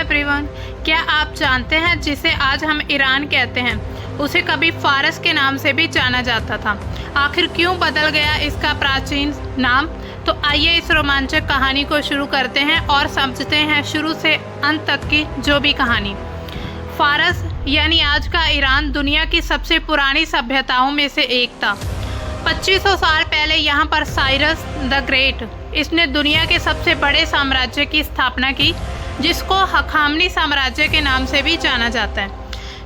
Everyone, क्या आप जानते हैं जिसे आज हम ईरान कहते हैं उसे कभी फारस के नाम से भी जाना जाता था। आखिर क्यों बदल गया इसका प्राचीन नाम? तो आइए इस रोमांचक कहानी को शुरू करते हैं और समझते हैं शुरू से अंत तक की जो भी कहानी। फारस यानी आज का ईरान दुनिया की सबसे पुरानी सभ्यताओं में से एक था। 2500 साल पहले यहाँ पर साइरस द ग्रेट इसने दुनिया के सबसे बड़े साम्राज्य की स्थापना की, जिसको हखामनी साम्राज्य के नाम से भी जाना जाता है।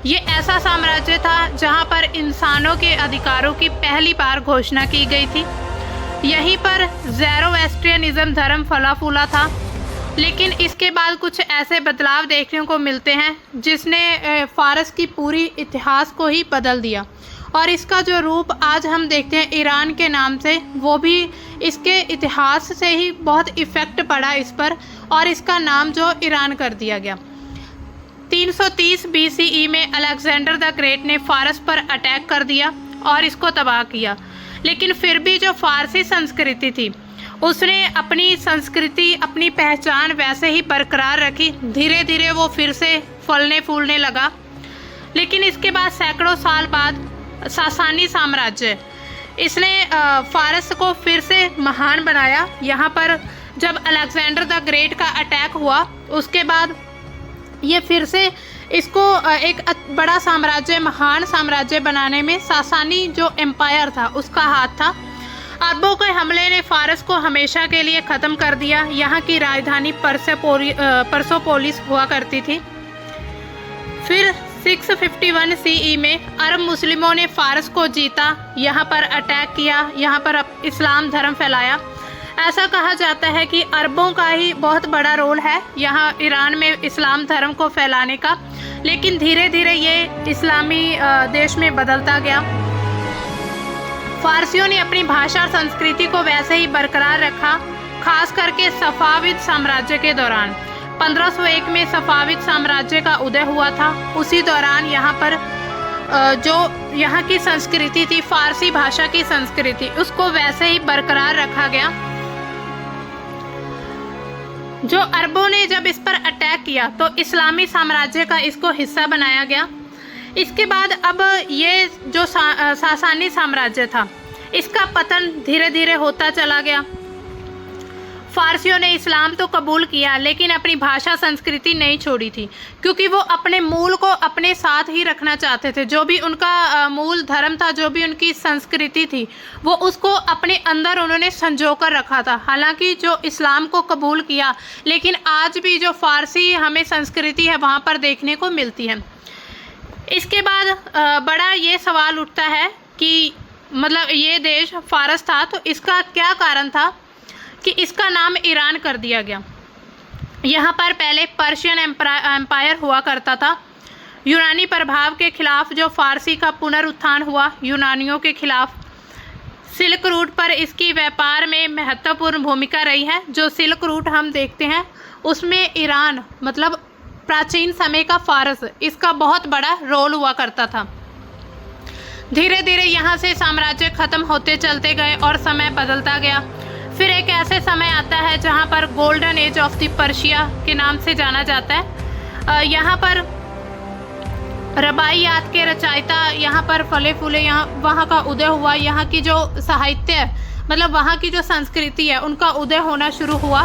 ये ऐसा साम्राज्य था जहाँ पर इंसानों के अधिकारों की पहली बार घोषणा की गई थी। यहीं पर ज़ेरोएस्ट्रियनिज्म धर्म फला फूला था, लेकिन इसके बाद कुछ ऐसे बदलाव देखने को मिलते हैं जिसने फारस की पूरी इतिहास को ही बदल दिया। और इसका जो रूप आज हम देखते हैं ईरान के नाम से, वो भी इसके इतिहास से ही बहुत इफ़ेक्ट पड़ा इस पर, और इसका नाम जो ईरान कर दिया गया। 330 BCE में अलेक्जेंडर द ग्रेट ने फारस पर अटैक कर दिया और इसको तबाह किया। लेकिन फिर भी जो फारसी संस्कृति थी उसने अपनी संस्कृति, अपनी पहचान वैसे ही बरकरार रखी। धीरे धीरे वो फिर से फलने फूलने लगा। लेकिन इसके बाद सैकड़ों साल बाद सासानी साम्राज्य इसने फारस को फिर से महान बनाया। यहाँ पर जब अलेक्जेंडर द ग्रेट का अटैक हुआ उसके बाद ये फिर से इसको एक बड़ा साम्राज्य, महान साम्राज्य बनाने में सासानी जो एम्पायर था उसका हाथ था। अरबों के हमले ने फारस को हमेशा के लिए ख़त्म कर दिया। यहाँ की राजधानी परसोपोलिस हुआ करती थी। फिर 651 CE में अरब मुस्लिमों ने फारस को जीता, यहाँ पर अटैक किया, यहाँ पर इस्लाम धर्म फैलाया। ऐसा कहा जाता है कि अरबों का ही बहुत बड़ा रोल है यहाँ ईरान में इस्लाम धर्म को फैलाने का। लेकिन धीरे धीरे ये इस्लामी देश में बदलता गया। फारसियों ने अपनी भाषा और संस्कृति को वैसे ही बरकरार रखा, खास करके सफाविद साम्राज्य के दौरान। 1501 में सफाविद साम्राज्य का उदय हुआ था। उसी दौरान यहाँ पर जो यहाँ की संस्कृति थी, फारसी भाषा की संस्कृति, उसको वैसे ही बरकरार रखा गया। जो अरबों ने जब इस पर अटैक किया तो इस्लामी साम्राज्य का इसको हिस्सा बनाया गया। इसके बाद अब ये जो सासानी साम्राज्य था इसका पतन धीरे धीरे होता चला गया। फारसियों ने इस्लाम तो कबूल किया लेकिन अपनी भाषा संस्कृति नहीं छोड़ी थी, क्योंकि वो अपने मूल को अपने साथ ही रखना चाहते थे। जो भी उनका मूल धर्म था, जो भी उनकी संस्कृति थी, वो उसको अपने अंदर उन्होंने संजो कर रखा था। हालांकि जो इस्लाम को कबूल किया, लेकिन आज भी जो फारसी हमें संस्कृति है वहाँ पर देखने को मिलती है। इसके बाद बड़ा ये सवाल उठता है कि मतलब ये देश फारस था तो इसका क्या कारण था कि इसका नाम ईरान कर दिया गया। यहाँ पर पहले पर्शियन एम्पायर हुआ करता था। यूनानी प्रभाव के खिलाफ जो फारसी का पुनरुत्थान हुआ यूनानियों के खिलाफ, सिल्क रूट पर इसकी व्यापार में महत्वपूर्ण भूमिका रही है। जो सिल्क रूट हम देखते हैं उसमें ईरान मतलब प्राचीन समय का फारस, इसका बहुत बड़ा रोल हुआ करता था। धीरे धीरे यहाँ से साम्राज्य खत्म होते चलते गए और समय बदलता गया। फिर एक ऐसे समय आता है जहाँ पर golden age of the Persia के नाम से जाना जाता है। यहाँ पर रबाइयात के रचयिता यहाँ पर फले फूले, यहाँ वहाँ का उदय हुआ। यहाँ की जो साहित्य मतलब वहाँ की जो संस्कृति है उनका उदय होना शुरू हुआ।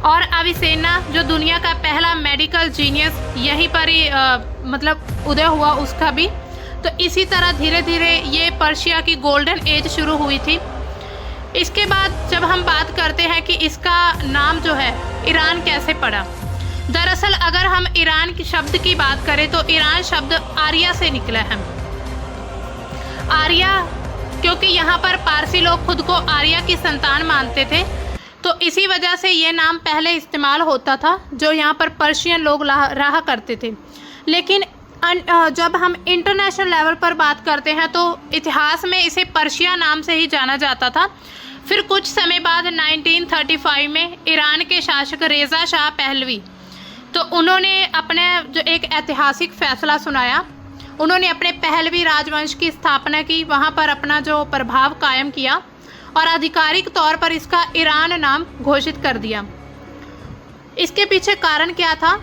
और अविसेना जो दुनिया का पहला मेडिकल जीनियस यहीं पर ही मतलब उदय हुआ उसका भी। तो इसी तरह धीरे धीरे ये पर्शिया की गोल्डन एज शुरू हुई थी। इसके बाद जब हम बात करते हैं कि इसका नाम जो है ईरान कैसे पड़ा, दरअसल अगर हम ईरान की शब्द की बात करें तो ईरान शब्द आर्या से निकला है। आर्या क्योंकि यहाँ पर पारसी लोग खुद को आर्या की संतान मानते थे, तो इसी वजह से ये नाम पहले इस्तेमाल होता था जो यहाँ पर पर्शियन लोग रहा करते थे। लेकिन जब हम इंटरनेशनल लेवल पर बात करते हैं तो इतिहास में इसे पर्शिया नाम से ही जाना जाता था। फिर कुछ समय बाद 1935 में ईरान के शासक रेज़ा शाह पहलवी, तो उन्होंने अपने जो एक ऐतिहासिक फैसला सुनाया। उन्होंने अपने पहलवी राजवंश की स्थापना की, वहाँ पर अपना जो प्रभाव कायम किया और आधिकारिक तौर पर इसका ईरान नाम घोषित कर दिया। इसके पीछे कारण क्या था?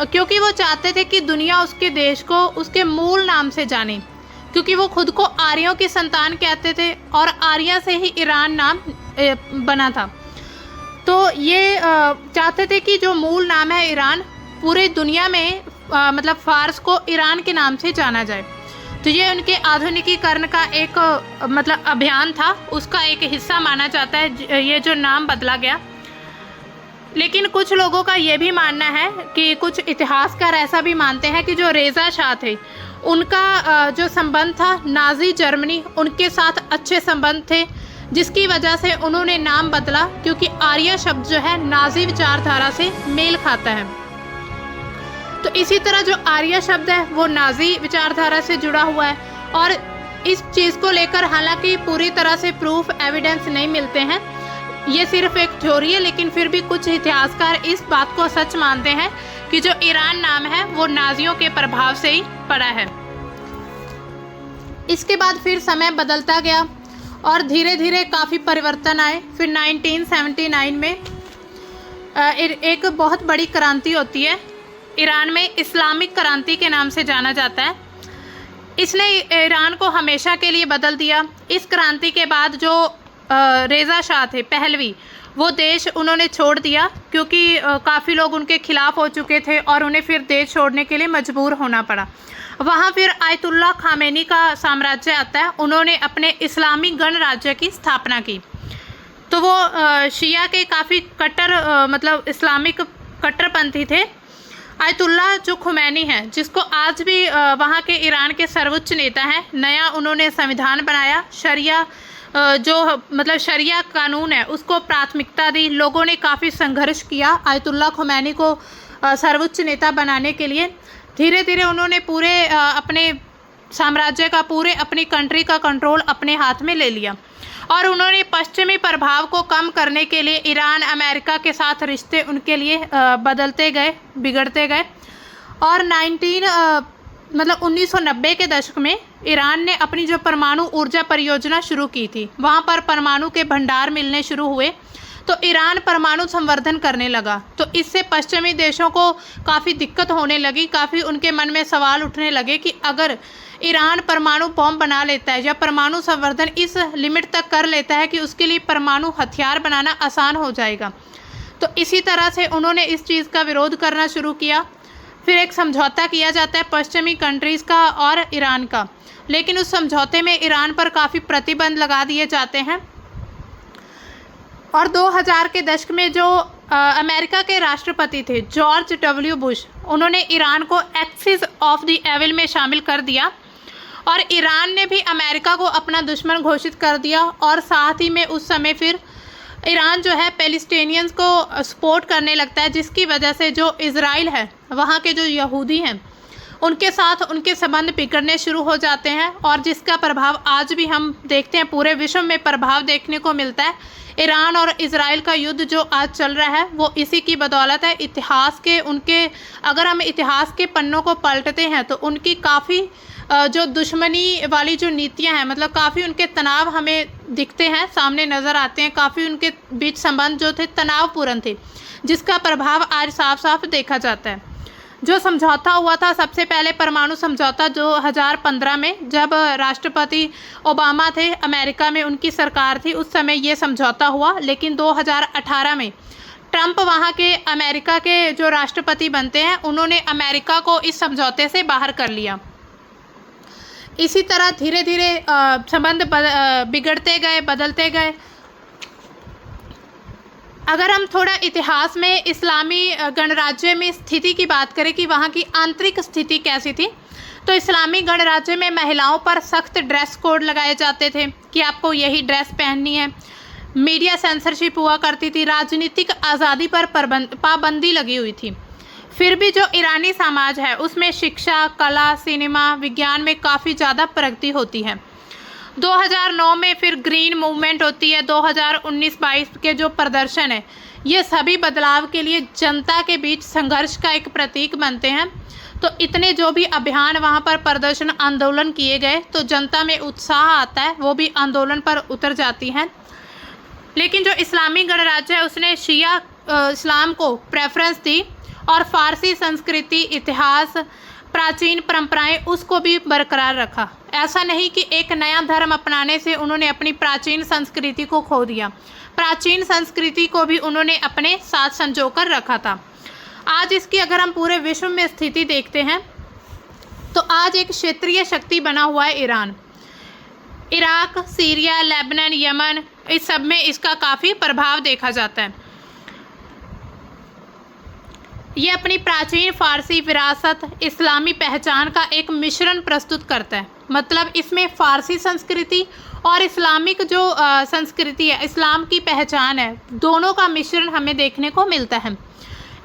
क्योंकि वो चाहते थे कि दुनिया उसके देश को उसके मूल नाम से जाने, क्योंकि वो खुद को आर्यों की संतान कहते थे और आर्या से ही ईरान नाम बना था। तो ये चाहते थे कि जो मूल नाम है ईरान, पूरी दुनिया में मतलब फारस को ईरान के नाम से जाना जाए। तो ये उनके आधुनिकीकरण का एक मतलब अभियान था, उसका एक हिस्सा माना जाता है ये जो नाम बदला गया। लेकिन कुछ लोगों का ये भी मानना है कि कुछ इतिहासकार ऐसा भी मानते हैं कि जो रेज़ा शाह थे, उनका जो संबंध था नाजी जर्मनी, उनके साथ अच्छे संबंध थे, जिसकी वजह से उन्होंने नाम बदला, क्योंकि आर्य शब्द जो है नाजी विचारधारा से मेल खाता है। तो इसी तरह जो आर्य शब्द है वो नाजी विचारधारा से जुड़ा हुआ है। और इस चीज़ को लेकर हालांकि पूरी तरह से प्रूफ एविडेंस नहीं मिलते हैं, ये सिर्फ एक थ्योरी है, लेकिन फिर भी कुछ इतिहासकार इस बात को सच मानते हैं कि जो ईरान नाम है वो नाजियों के प्रभाव से ही पड़ा है। इसके बाद फिर समय बदलता गया और धीरे धीरे काफ़ी परिवर्तन आए। फिर 1979 में एक बहुत बड़ी क्रांति होती है, ईरान में इस्लामिक क्रांति के नाम से जाना जाता है। इसने ईरान को हमेशा के लिए बदल दिया। इस क्रांति के बाद जो रेज़ा शाह थे पहलवी, वो देश उन्होंने छोड़ दिया, क्योंकि काफ़ी लोग उनके खिलाफ हो चुके थे और उन्हें फिर देश छोड़ने के लिए मजबूर होना पड़ा। वहाँ फिर आयतुल्ला खामेनी का साम्राज्य आता है, उन्होंने अपने इस्लामी गणराज्य की स्थापना की। तो वो शिया के काफ़ी कट्टर मतलब इस्लामिक कट्टरपंथी थे। आयतुल्ला जो खुमैनी है, जिसको आज भी वहाँ के ईरान के सर्वोच्च नेता हैं, नया उन्होंने संविधान बनाया, शरिया जो मतलब शरिया कानून है उसको प्राथमिकता दी। लोगों ने काफ़ी संघर्ष किया आयतुल्ला खुमैनी को सर्वोच्च नेता बनाने के लिए। धीरे धीरे उन्होंने पूरे अपने साम्राज्य का, पूरे अपनी कंट्री का कंट्रोल अपने हाथ में ले लिया और उन्होंने पश्चिमी प्रभाव को कम करने के लिए ईरान अमेरिका के साथ रिश्ते उनके लिए बदलते गए, बिगड़ते गए। और 1990 के दशक में ईरान ने अपनी जो परमाणु ऊर्जा परियोजना शुरू की थी, वहाँ पर परमाणु के भंडार मिलने शुरू हुए, तो ईरान परमाणु संवर्धन करने लगा। तो इससे पश्चिमी देशों को काफ़ी दिक्कत होने लगी, काफ़ी उनके मन में सवाल उठने लगे कि अगर ईरान परमाणु बॉम्ब बना लेता है या परमाणु संवर्धन इस लिमिट तक कर लेता है कि उसके लिए परमाणु हथियार बनाना आसान हो जाएगा। तो इसी तरह से उन्होंने इस चीज़ का विरोध करना शुरू किया। फिर एक समझौता किया जाता है पश्चिमी कंट्रीज़ का और ईरान का, लेकिन उस समझौते में ईरान पर काफ़ी प्रतिबंध लगा दिए जाते हैं। और 2000 के दशक में जो अमेरिका के राष्ट्रपति थे जॉर्ज डब्ल्यू बुश, उन्होंने ईरान को एक्सिस ऑफ द एविल में शामिल कर दिया और ईरान ने भी अमेरिका को अपना दुश्मन घोषित कर दिया। और साथ ही में उस समय फिर ईरान जो है पैलेस्टीनियंस को सपोर्ट करने लगता है, जिसकी वजह से जो इज़राइल है, वहाँ के जो यहूदी हैं, उनके साथ उनके संबंध बिगड़ने शुरू हो जाते हैं। और जिसका प्रभाव आज भी हम देखते हैं, पूरे विश्व में प्रभाव देखने को मिलता है। ईरान और इज़राइल का युद्ध जो आज चल रहा है वो इसी की बदौलत है। इतिहास के उनके, अगर हम इतिहास के पन्नों को पलटते हैं तो उनकी काफ़ी जो दुश्मनी वाली जो नीतियां हैं, मतलब काफ़ी उनके तनाव हमें दिखते हैं, सामने नज़र आते हैं। काफ़ी उनके बीच संबंध जो थे तनावपूर्ण थे, जिसका प्रभाव आज साफ साफ देखा जाता है। जो समझौता हुआ था, सबसे पहले परमाणु समझौता 2015 में, जब राष्ट्रपति ओबामा थे, अमेरिका में उनकी सरकार थी, उस समय ये समझौता हुआ। लेकिन 2018 में ट्रंप वहाँ के अमेरिका के जो राष्ट्रपति बनते हैं, उन्होंने अमेरिका को इस समझौते से बाहर कर लिया। इसी तरह धीरे धीरे संबंध बिगड़ते गए, बदलते गए। अगर हम थोड़ा इतिहास में इस्लामी गणराज्य में स्थिति की बात करें कि वहाँ की आंतरिक स्थिति कैसी थी, तो इस्लामी गणराज्य में महिलाओं पर सख्त ड्रेस कोड लगाए जाते थे कि आपको यही ड्रेस पहननी है। मीडिया सेंसरशिप हुआ करती थी, राजनीतिक आज़ादी पर पाबंदी लगी हुई थी। फिर भी जो ईरानी समाज है उसमें शिक्षा, कला, सिनेमा, विज्ञान में काफ़ी ज़्यादा प्रगति होती है। 2009 में फिर ग्रीन मूवमेंट होती है। 2019-22 के जो प्रदर्शन है, ये सभी बदलाव के लिए जनता के बीच संघर्ष का एक प्रतीक बनते हैं। तो इतने जो भी अभियान वहाँ पर प्रदर्शन, आंदोलन किए गए, तो जनता में उत्साह आता है, वो भी आंदोलन पर उतर जाती हैं। लेकिन जो इस्लामी गणराज्य है उसने शिया इस्लाम को प्रेफरेंस दी और फारसी संस्कृति, इतिहास, प्राचीन परंपराएं उसको भी बरकरार रखा। ऐसा नहीं कि एक नया धर्म अपनाने से उन्होंने अपनी प्राचीन संस्कृति को खो दिया, प्राचीन संस्कृति को भी उन्होंने अपने साथ संजो कर रखा था। आज इसकी अगर हम पूरे विश्व में स्थिति देखते हैं तो आज एक क्षेत्रीय शक्ति बना हुआ है Iran. Iraq, Syria, Lebanon, Yemen, इस सब में इसका काफ़ी प्रभाव देखा जाता है। ये अपनी प्राचीन फारसी विरासत, इस्लामी पहचान का एक मिश्रण प्रस्तुत करता है। मतलब इसमें फारसी संस्कृति और इस्लामिक जो संस्कृति है, इस्लाम की पहचान है, दोनों का मिश्रण हमें देखने को मिलता है।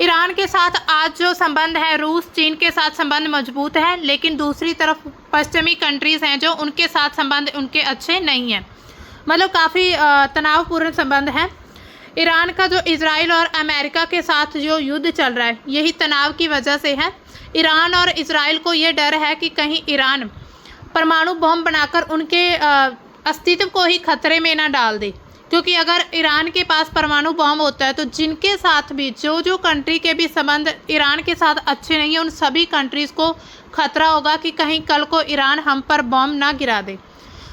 ईरान के साथ आज जो संबंध है, रूस, चीन के साथ संबंध मजबूत है, लेकिन दूसरी तरफ पश्चिमी कंट्रीज़ हैं जो उनके साथ संबंध उनके अच्छे नहीं हैं। मतलब काफ़ी तनावपूर्ण संबंध हैं। ईरान का जो इजराइल और अमेरिका के साथ जो युद्ध चल रहा है, यही तनाव की वजह से है। ईरान और इजराइल को ये डर है कि कहीं ईरान परमाणु बम बनाकर उनके अस्तित्व को ही खतरे में ना डाल दे, क्योंकि अगर ईरान के पास परमाणु बम होता है तो जिनके साथ भी जो कंट्री के भी संबंध ईरान के साथ अच्छे नहीं हैं, उन सभी कंट्रीज़ को खतरा होगा कि कहीं कल को ईरान हम पर बम ना गिरा दे।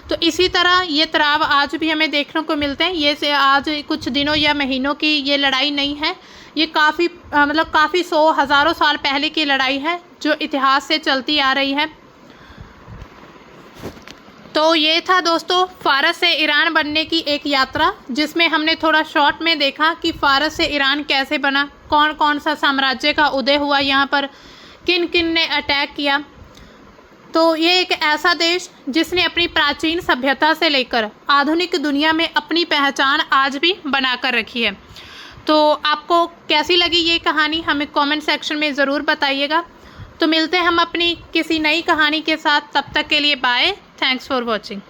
तो इसी तरह ये तनाव आज भी हमें देखने को मिलते हैं। ये से आज कुछ दिनों या महीनों की ये लड़ाई नहीं है, ये काफ़ी सौ हज़ारों साल पहले की लड़ाई है जो इतिहास से चलती आ रही है। तो ये था दोस्तों फ़ारस से ईरान बनने की एक यात्रा, जिसमें हमने थोड़ा शॉर्ट में देखा कि फ़ारस से ईरान कैसे बना, कौन कौन सा साम्राज्य का उदय हुआ, यहाँ पर किन किन ने अटैक किया। तो ये एक ऐसा देश जिसने अपनी प्राचीन सभ्यता से लेकर आधुनिक दुनिया में अपनी पहचान आज भी बनाकर रखी है। तो आपको कैसी लगी ये कहानी हमें कमेंट सेक्शन में ज़रूर बताइएगा। तो मिलते हैं हम अपनी किसी नई कहानी के साथ, तब तक के लिए बाय। Thanks for watching.